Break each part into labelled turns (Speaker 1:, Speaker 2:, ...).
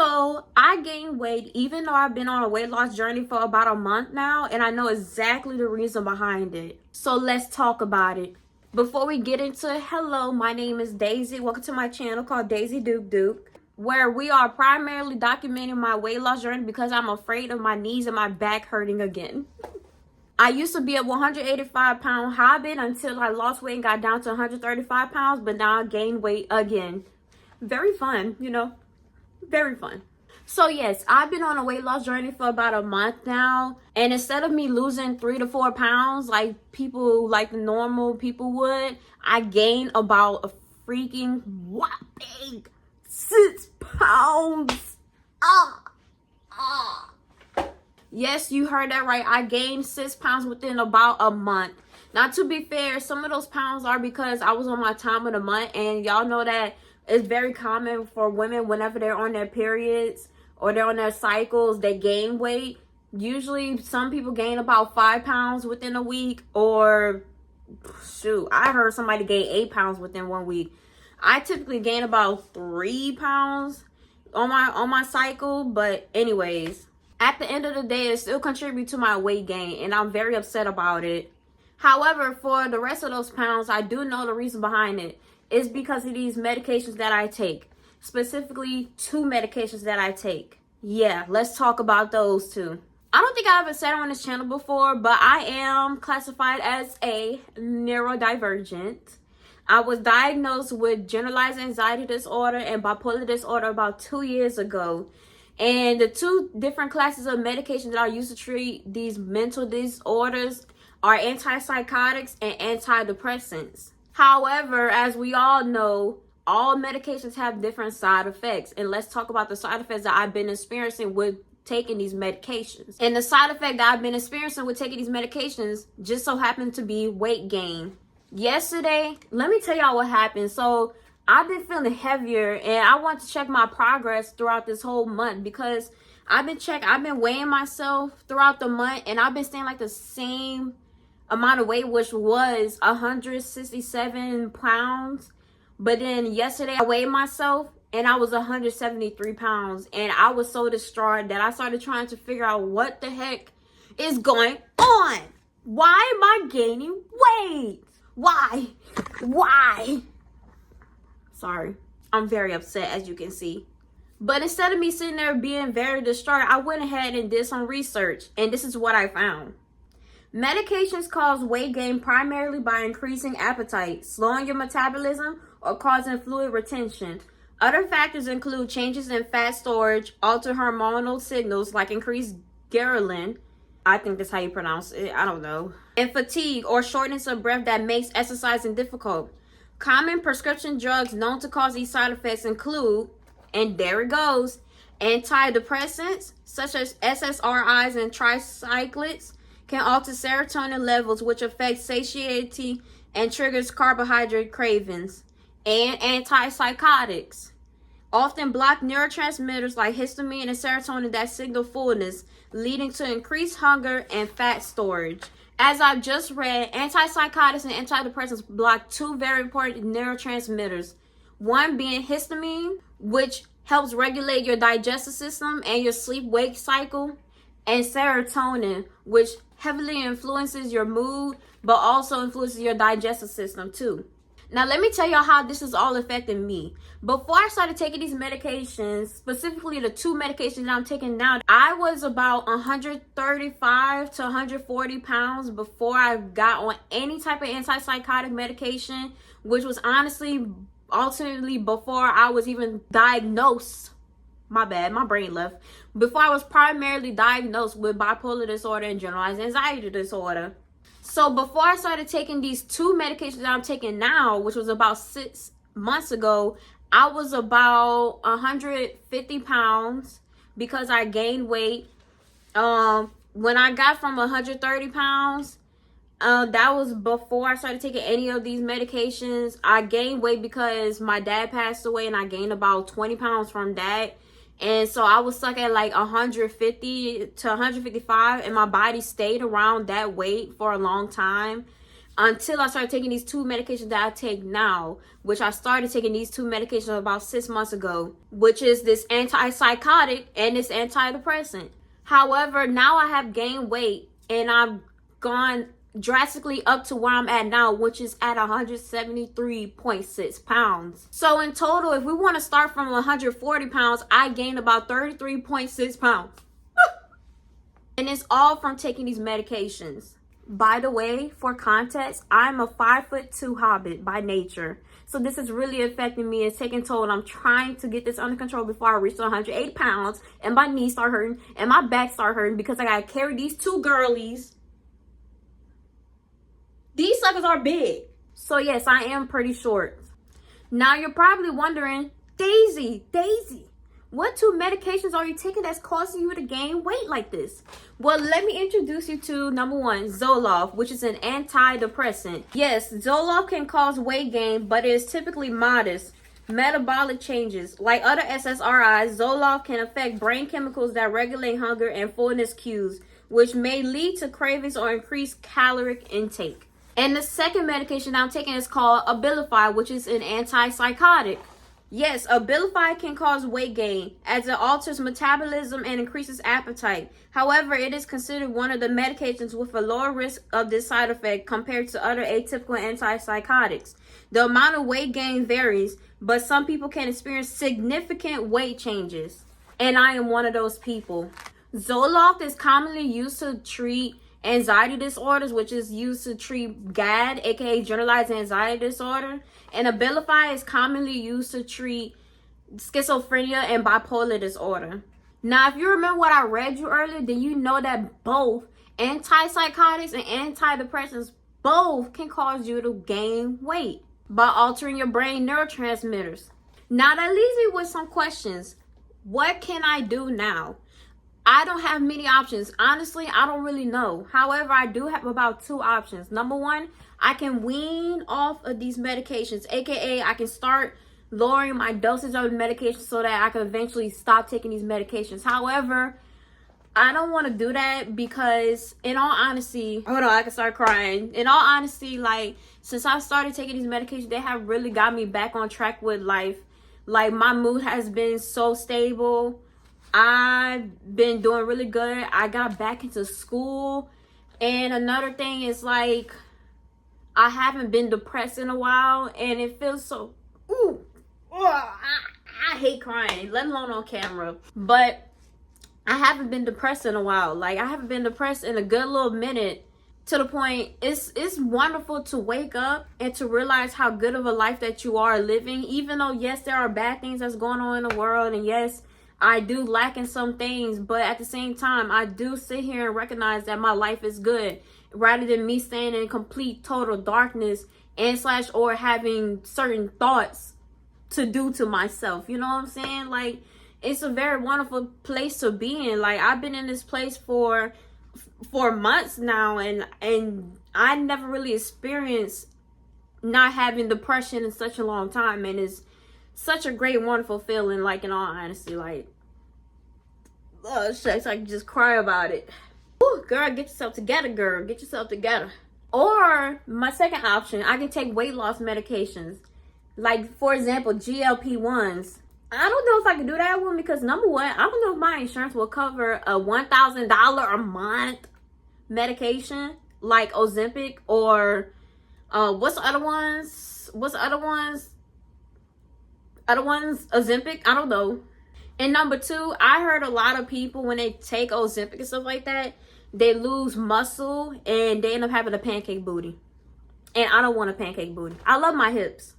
Speaker 1: So I gained weight even though I've been on a weight loss journey for about a month now, and I know exactly the reason behind it. So let's talk about it. Before we get into it, hello, my name is Daisy. Welcome to my channel called Daisy Duke Duke, where we are primarily documenting my weight loss journey because I'm afraid of my knees and my back hurting again. I used to be a 185-pound hobbit until I lost weight and got down to 135 pounds, but now I gained weight again. Very fun, very fun. So yes, I've been on a weight loss journey for about a month now, and instead of me losing 3 to 4 pounds like the normal people would, I gained about a freaking whopping 6 pounds. Yes, you heard that right. I gained 6 pounds within about a month. Now, to be fair, some of those pounds are because I was on my time of the month, and y'all know that it's very common for women whenever they're on their periods or they're on their cycles, they gain weight. Usually, some people gain about 5 pounds within a week, or shoot, I heard somebody gain 8 pounds within 1 week. I typically gain about 3 pounds on my cycle, but anyways, at the end of the day, it still contributes to my weight gain, and I'm very upset about it. However, for the rest of those pounds, I do know the reason behind it. It's because of these medications that I take. Specifically, 2 medications that I take. Yeah, let's talk about those 2. I don't think I ever said on this channel before, but I am classified as a neurodivergent. I was diagnosed with generalized anxiety disorder and bipolar disorder about 2 years ago. And the 2 different classes of medication that I use to treat these mental disorders are antipsychotics and antidepressants. However, as we all know, all medications have different side effects. And let's talk about the side effects that I've been experiencing with taking these medications. And the side effect that I've been experiencing with taking these medications just so happened to be weight gain. Yesterday, let me tell y'all what happened. So I've been feeling heavier, and I want to check my progress throughout this whole month because I've been weighing myself throughout the month, and I've been staying like the same amount of weight, which was 167 pounds. But then yesterday I weighed myself and I was 173 pounds, and I was so distraught that I started trying to figure out what the heck is going on. Why am I gaining weight? Why? Sorry, I'm very upset, as you can see. But instead of me sitting there being very distraught, I went ahead and did some research, and this is what I found. Medications cause weight gain primarily by increasing appetite, slowing your metabolism, or causing fluid retention. Other factors include changes in fat storage, altered hormonal signals like increased ghrelin, I think that's how you pronounce it, I don't know, and fatigue or shortness of breath that makes exercising difficult. Common prescription drugs known to cause these side effects include, and there it goes, antidepressants such as SSRIs and tricyclics can alter serotonin levels, which affects satiety and triggers carbohydrate cravings. And antipsychotics often block neurotransmitters like histamine and serotonin that signal fullness, leading to increased hunger and fat storage. As I've just read, antipsychotics and antidepressants block 2 very important neurotransmitters. One being histamine, which helps regulate your digestive system and your sleep-wake cycle, and serotonin, which heavily influences your mood, but also influences your digestive system too. Now, let me tell y'all how this is all affecting me. Before I started taking these medications, specifically the 2 medications that I'm taking now, I was about 135 to 140 pounds before I got on any type of antipsychotic medication, which was honestly, ultimately, before I was even diagnosed. My bad, my brain left. Before I was primarily diagnosed with bipolar disorder and generalized anxiety disorder. So before I started taking these 2 medications that I'm taking now, which was about 6 months ago, I was about 150 pounds because I gained weight. When I got from 130 pounds, that was before I started taking any of these medications. I gained weight because my dad passed away, and I gained about 20 pounds from that. And so I was stuck at like 150 to 155, and my body stayed around that weight for a long time. until I started taking these 2 medications that I take now, which I started taking these 2 medications about 6 months ago, which is this antipsychotic and this antidepressant. However, now I have gained weight and I've gone drastically up to where I'm at now, which is at 173.6 pounds. So in total, if we want to start from 140 pounds, I gained about 33.6 pounds. And it's all from taking these medications. By the way, for context, I'm a 5'2" hobbit by nature. So this is really affecting me. It's taking toll. And I'm trying to get this under control before I reach 108 pounds. And my knees start hurting. And my back start hurting because I got to carry these 2 girlies. These suckers are big. So yes, I am pretty short. Now you're probably wondering, Daisy, what 2 medications are you taking that's causing you to gain weight like this? Well, let me introduce you to number 1, Zoloft, which is an antidepressant. Yes, Zoloft can cause weight gain, but it is typically modest. Metabolic changes. Like other SSRIs, Zoloft can affect brain chemicals that regulate hunger and fullness cues, which may lead to cravings or increased caloric intake. And the second medication I'm taking is called Abilify, which is an antipsychotic. Yes, Abilify can cause weight gain as it alters metabolism and increases appetite. However, it is considered one of the medications with a lower risk of this side effect compared to other atypical antipsychotics. The amount of weight gain varies, but some people can experience significant weight changes. And I am one of those people. Zoloft is commonly used to treat anxiety disorders, which is used to treat GAD, aka generalized anxiety disorder. And Abilify is commonly used to treat schizophrenia and bipolar disorder. Now, if you remember what I read you earlier, then you know that both antipsychotics and antidepressants both can cause you to gain weight by altering your brain neurotransmitters. Now, that leaves me with some questions. What can I do now? I don't have many options. Honestly, I don't really know. However, I do have about 2 options. Number 1, I can wean off of these medications, aka I can start lowering my dosage of the medication so that I can eventually stop taking these medications. However, I don't want to do that because, in all honesty, hold on, I can start crying. In all honesty, like, since I started taking these medications, they have really got me back on track with life. Like, my mood has been so stable. I've been doing really good. I got back into school. And another thing is, like, I haven't been depressed in a while. And it feels so, I hate crying, let alone on camera. But I haven't been depressed in a while. Like, I haven't been depressed in a good little minute. To the point, it's wonderful to wake up and to realize how good of a life that you are living. Even though, yes, there are bad things that's going on in the world. And yes, I do lack in some things, but at the same time, I do sit here and recognize that my life is good, rather than me staying in complete total darkness and / or having certain thoughts to do to myself. You know what I'm saying? Like, it's a very wonderful place to be in. Like, I've been in this place for months now, and I never really experienced not having depression in such a long time, and it's such a great, wonderful feeling. Like, in all honesty, like, oh shucks, I can just cry about it. Ooh, girl, get yourself together, girl. Get yourself together. Or my second option, I can take weight loss medications. Like, for example, GLP-1s. I don't know if I can do that one because, number 1, I don't know if my insurance will cover a $1,000 a month medication like Ozempic or what's the other ones? Ozempic? I don't know. And number 2, I heard a lot of people, when they take Ozempic and stuff like that, they lose muscle and they end up having a pancake booty. And I don't want a pancake booty. I love my hips.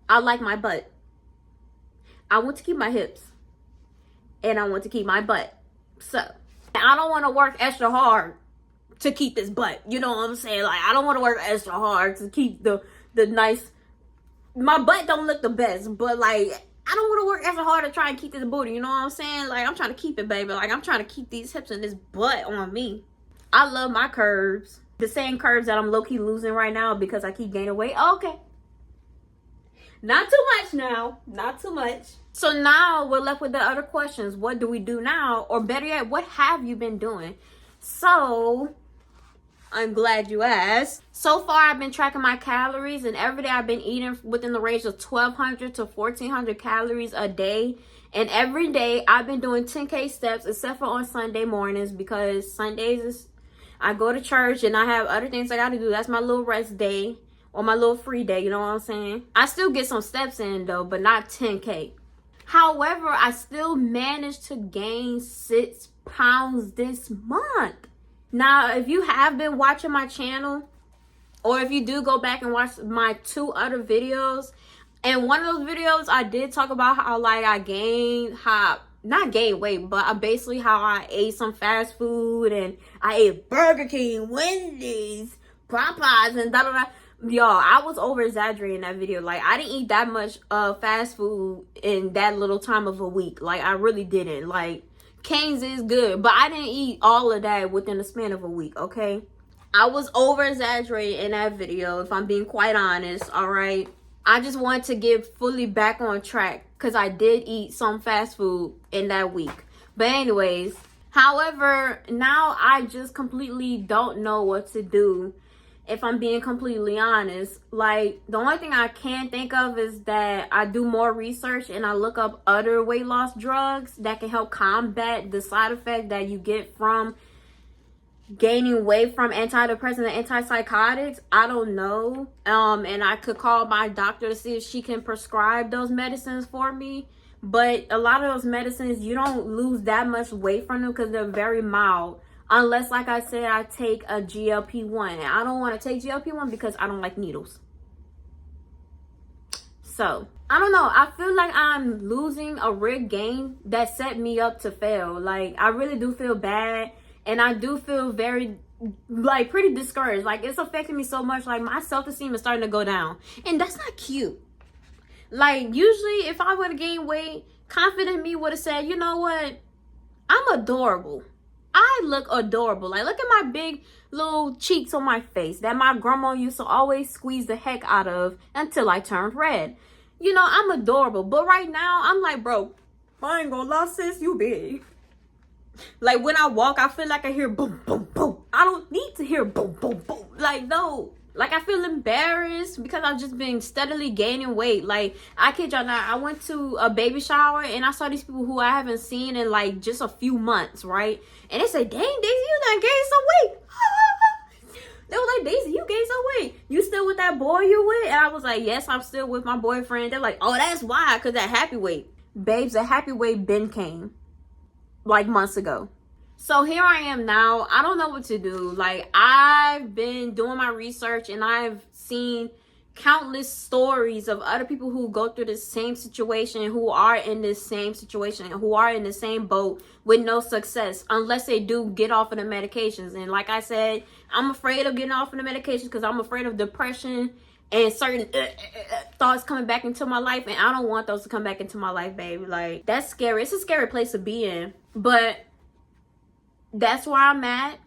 Speaker 1: I like my butt. I want to keep my hips. And I want to keep my butt. So, I don't want to work extra hard to keep this butt. You know what I'm saying? Like, I don't want to work extra hard to keep the nice... My butt don't look the best, but, like, I don't want to work extra hard to try and keep this booty. You know what I'm saying? Like, I'm trying to keep it, baby. Like, I'm trying to keep these hips and this butt on me. I love my curves. The same curves that I'm low-key losing right now because I keep gaining weight. Okay. Not too much now. Not too much. So now we're left with the other questions. What do we do now? Or better yet, what have you been doing? So, I'm glad you asked. So far, I've been tracking my calories, and every day I've been eating within the range of 1,200 to 1,400 calories a day. And every day I've been doing 10K steps, except for on Sunday mornings, because Sundays is I go to church and I have other things I gotta do. That's my little rest day or my little free day, you know what I'm saying? I still get some steps in though, but not 10K. However, I still managed to gain 6 pounds this month. Now, if you have been watching my channel, or if you do go back and watch my 2 other videos, and one of those videos I did talk about how like I gained, not gained weight, but basically how I ate some fast food and I ate Burger King, Wendy's, Popeyes, and da da da. Y'all, I was over exaggerating that video. Like, I didn't eat that much fast food in that little time of a week. Like, I really didn't. Like, Cane's is good, but I didn't eat all of that within the span of a week, okay? I was over exaggerating in that video, if I'm being quite honest, all right? I just wanted to get fully back on track because I did eat some fast food in that week. But anyways, however, now I just completely don't know what to do, if I'm being completely honest. Like, the only thing I can think of is that I do more research and I look up other weight loss drugs that can help combat the side effect that you get from gaining weight from antidepressants and antipsychotics. I don't know. And I could call my doctor to see if she can prescribe those medicines for me. But a lot of those medicines, you don't lose that much weight from them because they're very mild. Unless, like I said, I take a GLP-1. And I don't want to take GLP-1 because I don't like needles. So, I don't know. I feel like I'm losing a rigged game that set me up to fail. Like, I really do feel bad. And I do feel very, like, pretty discouraged. Like, it's affecting me so much. Like, my self-esteem is starting to go down. And that's not cute. Like, usually, if I would have gained weight, confident me would have said, you know what? I'm adorable. I look adorable. Like, look at my big little cheeks on my face that my grandma used to always squeeze the heck out of until I turned red. You know, I'm adorable. But right now, I'm like, bro, I ain't gonna lie, sis, you big. Like, when I walk, I feel like I hear boom, boom, boom. I don't need to hear boom, boom, boom. Like, no. Like, I feel embarrassed because I've just been steadily gaining weight. Like, I kid y'all not, I went to a baby shower and I saw these people who I haven't seen in, like, just a few months, right? And they said, dang, Daisy, you done gained some weight. They were like, Daisy, you gained some weight. You still with that boy you with? And I was like, yes, I'm still with my boyfriend. They're like, oh, that's why, because that happy weight. Babes, the happy weight been came. Like, months ago. So here I am now. I don't know what to do. Like, I've been doing my research and I've seen countless stories of other people who go through the same situation, who are in this same situation, who are in the same boat with no success unless they do get off of the medications. And like I said, I'm afraid of getting off of the medications because I'm afraid of depression and certain thoughts coming back into my life, and I don't want those to come back into my life, baby. Like, that's scary. It's a scary place to be in, but that's where I'm at.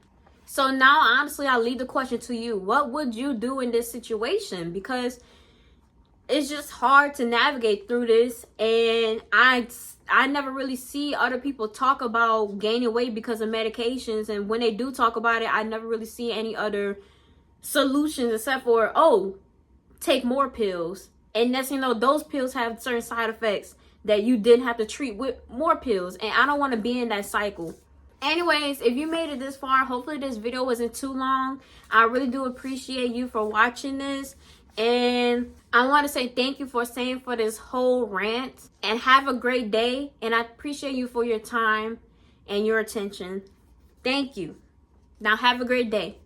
Speaker 1: So now, honestly, I leave the question to you. What would you do in this situation? Because it's just hard to navigate through this, and I never really see other people talk about gaining weight because of medications, and when they do talk about it, I never really see any other solutions except for, oh, take more pills. And next thing you know, those pills have certain side effects that you didn't have to treat with more pills. And I don't want to be in that cycle. Anyways, if you made it this far, hopefully this video wasn't too long. I really do appreciate you for watching this. And I want to say thank you for staying for this whole rant. And have a great day. And I appreciate you for your time and your attention. Thank you. Now have a great day.